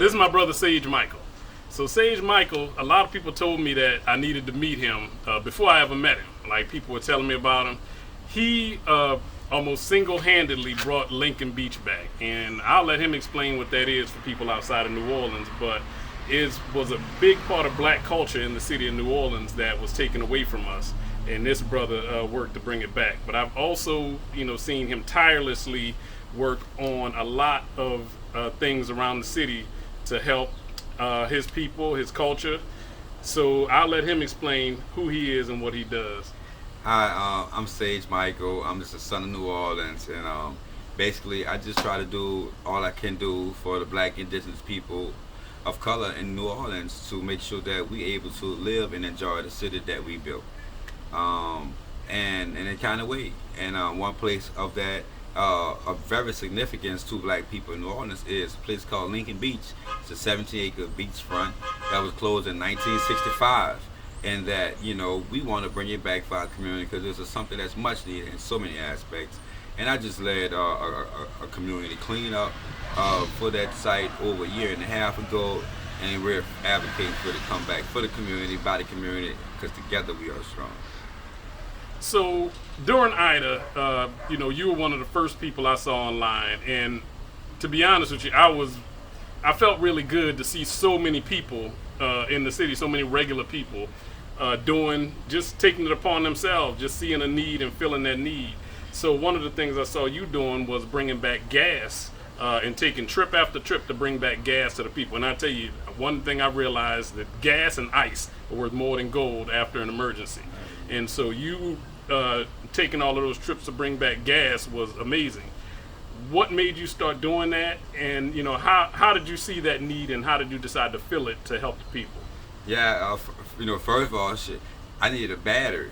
This is my brother Sage Michael. So Sage Michael, a lot of people told me that I needed to meet him before I ever met him. Like people were telling me about him. He almost single-handedly brought Lincoln Beach back, and I'll let him explain what that is for people outside of New Orleans. But it was a big part of black culture in the city of New Orleans that was taken away from us, and this brother worked to bring it back. But I've also, seen him tirelessly work on a lot of things around the city to help his people, his culture. So I'll let him explain who he is and what he does. Hi, I'm Sage Michael. I'm just a son of New Orleans, and basically, I just try to do all I can do for the black indigenous people of color in New Orleans to make sure that we're able to live and enjoy the city that we built. And in a kind of way. And one place of that of very significance to black people in New Orleans is a place called Lincoln Beach. It's a 17-acre beachfront that was closed in 1965. And that, we want to bring it back for our community because this is something that's much needed in so many aspects. And I just led a community cleanup for that site over a year and a half ago, and we're advocating for it to come back for the community, by the community, because together we are strong. So during Ida, you were one of the first people I saw online, and to be honest with you, I felt really good to see so many people in the city, so many regular people just taking it upon themselves, just seeing a need and filling that need. So one of the things I saw you doing was bringing back gas and taking trip after trip to bring back gas to the people. And I tell you, one thing I realized that gas and ice are worth more than gold after an emergency. And so you taking all of those trips to bring back gas was amazing. What made you start doing that? And how did you see that need, and how did you decide to fill it to help the people? Yeah, first of all, I needed a battery.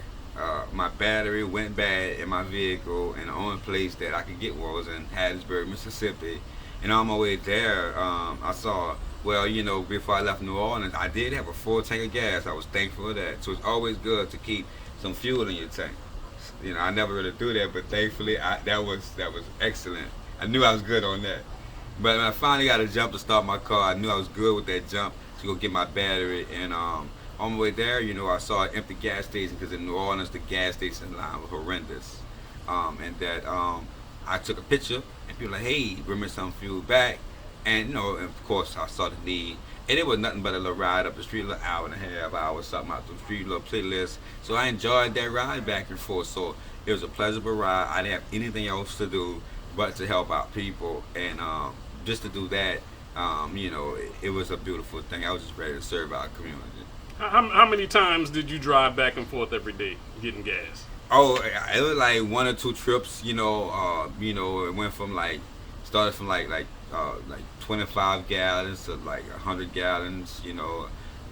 My battery went bad in my vehicle, and the only place that I could get one was in Hattiesburg, Mississippi. And on my way there, I saw, before I left New Orleans, I did have a full tank of gas. I was thankful for that. So it's always good to keep some fuel in your tank. I never really do that, but thankfully that was excellent. I knew I was good on that. But when I finally got a jump to start my car, I knew I was good with that jump to go get my battery. And on my way there, I saw an empty gas station, because in New Orleans the gas station line was horrendous. And that I took a picture, and people were like, hey, bring me some fuel back. And and of course I saw the need. And it was nothing but a little ride up the street, a little hour and a half, hour, something out the street, little playlist. So I enjoyed that ride back and forth. So it was a pleasurable ride. I didn't have anything else to do but to help out people. And just to do that, it was a beautiful thing. I was just ready to serve our community. How many times did you drive back and forth every day getting gas? Oh, it was like one or two trips. It went from started from like 25 gallons to like 100 gallons.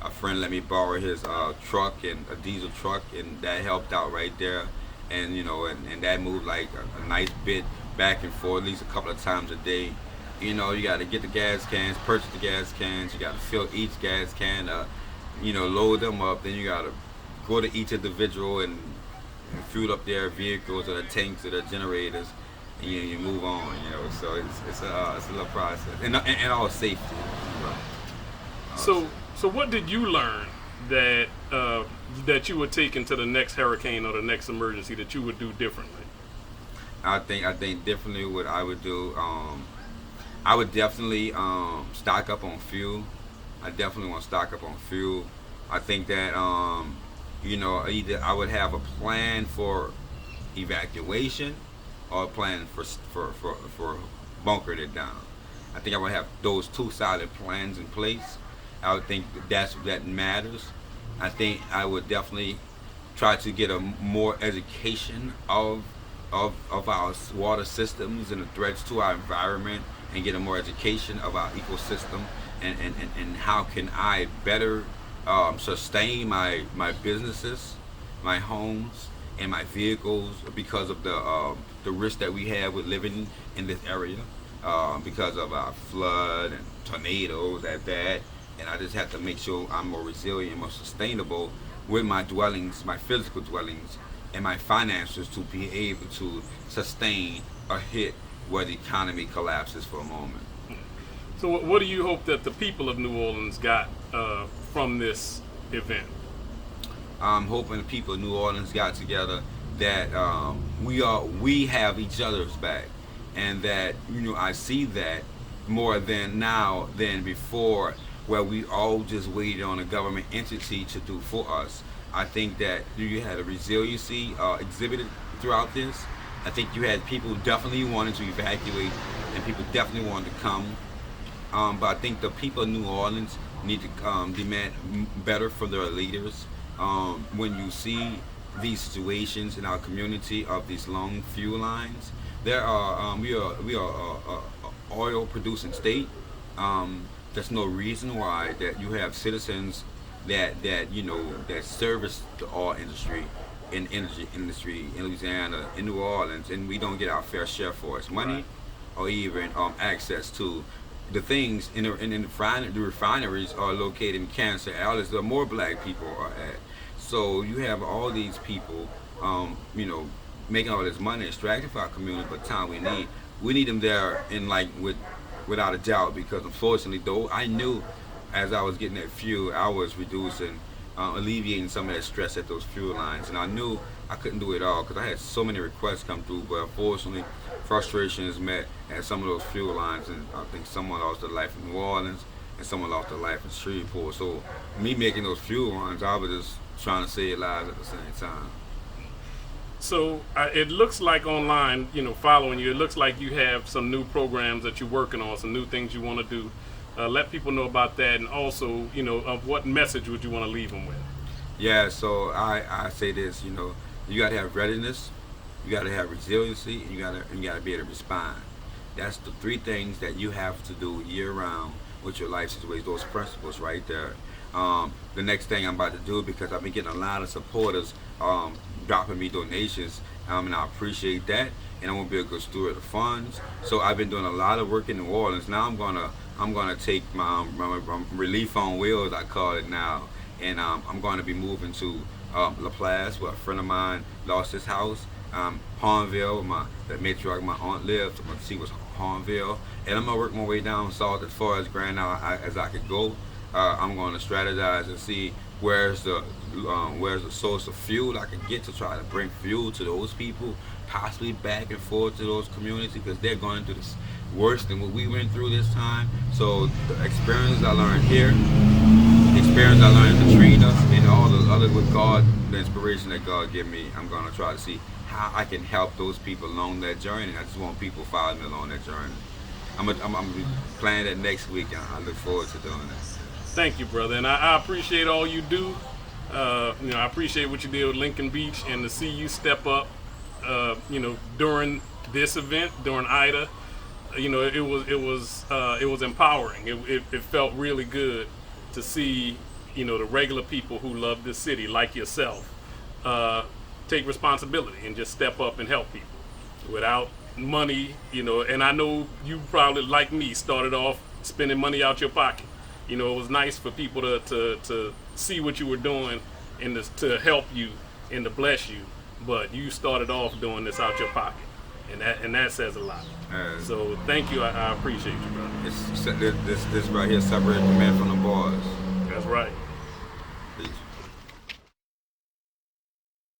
A friend let me borrow his truck, and a diesel truck, and that helped out right there. And and that moved like a nice bit back and forth, at least a couple of times a day. You got to get the gas cans, purchase the gas cans. You got to fill each gas can, load them up. Then you got to go to each individual and fuel up their vehicles or their tanks or their generators, and you move on. So it's a little process, and all safety. So what did you learn that you would take into the next hurricane or the next emergency that you would do differently? I think differently what I would do. I would definitely stock up on fuel. I definitely want to stock up on fuel. I think that either I would have a plan for evacuation or a plan for bunkering it down. I think I would have those two solid plans in place. I would think that matters. I think I would definitely try to get a more education of our water systems and the threats to our environment, and get a more education of our ecosystem, and how can I better sustain my businesses, my homes, and my vehicles because of the risk that we have with living in this area, because of our flood and tornadoes at that. And I just have to make sure I'm more resilient, more sustainable with my dwellings, my physical dwellings, and my finances to be able to sustain a hit where the economy collapses for a moment. So what do you hope that the people of New Orleans got from this event? I'm hoping the people of New Orleans got together, that we have each other's back, and that I see that more than now than before, where we all just waited on a government entity to do for us. I think that you had a resiliency exhibited throughout this. I think you had people who definitely wanted to evacuate, and people definitely wanted to come. But I think the people of New Orleans need to demand better from their leaders. When you see these situations in our community of these long fuel lines, we are a oil producing state. There's no reason why that you have citizens that service the oil industry in energy industry in Louisiana, in New Orleans, and we don't get our fair share for its money, or even access to the things in the refineries are located in Kansas, Alice, where more black people are at. So you have all these people, making all this money, extracting for our community, but the time we need them there without a doubt, because unfortunately, though, I knew as I was getting that fuel, I was reducing, alleviating some of that stress at those fuel lines, and I knew I couldn't do it all because I had so many requests come through, but unfortunately, frustration is met at some of those fuel lines, and I think someone lost their life in New Orleans, and someone lost their life in Shreveport. So me making those fuel lines, I was just trying to save lives at the same time. So it looks like online, following you, it looks like you have some new programs that you're working on, some new things you want to do. Let people know about that, and also, of what message would you want to leave them with? Yeah, so I say this, you got to have readiness, you got to have resiliency, and you got to be able to respond. That's the three things that you have to do year round with your life situation, those principles right there. The next thing I'm about to do, because I've been getting a lot of supporters dropping me donations, and I appreciate that, and I want to be a good steward of funds. So I've been doing a lot of work in New Orleans. Now I'm gonna take my relief on wheels, I call it now, and I'm going to be moving to LaPlace, where a friend of mine lost his house. Harnville, the matriarch, my aunt lived. I'm going to see what's Harnville, and I'm gonna work my way down south as far as Grand Isle as I could go. I'm going to strategize and see where's the source of fuel I can get to try to bring fuel to those people, possibly back and forth to those communities, because they're going through this worse than what we went through this time. So the experience I learned here, the experience I learned in Katrina, and all the other with God, the inspiration that God gave me, I'm going to try to see how I can help those people along that journey. I just want people to follow me along that journey. I'm planning that next week, and I look forward to doing that. Thank you, brother, and I appreciate all you do. I appreciate what you did with Lincoln Beach, and to see you step up, during this event, during Ida. It was empowering. It felt really good to see, the regular people who love this city, like yourself, take responsibility and just step up and help people without money, and I know you probably, like me, started off spending money out your pocket. It was nice for people to see what you were doing and to help you and to bless you, but you started off doing this out your pocket, and that says a lot. So thank you. I appreciate you, brother. This right here separates the man from the boys. That's right.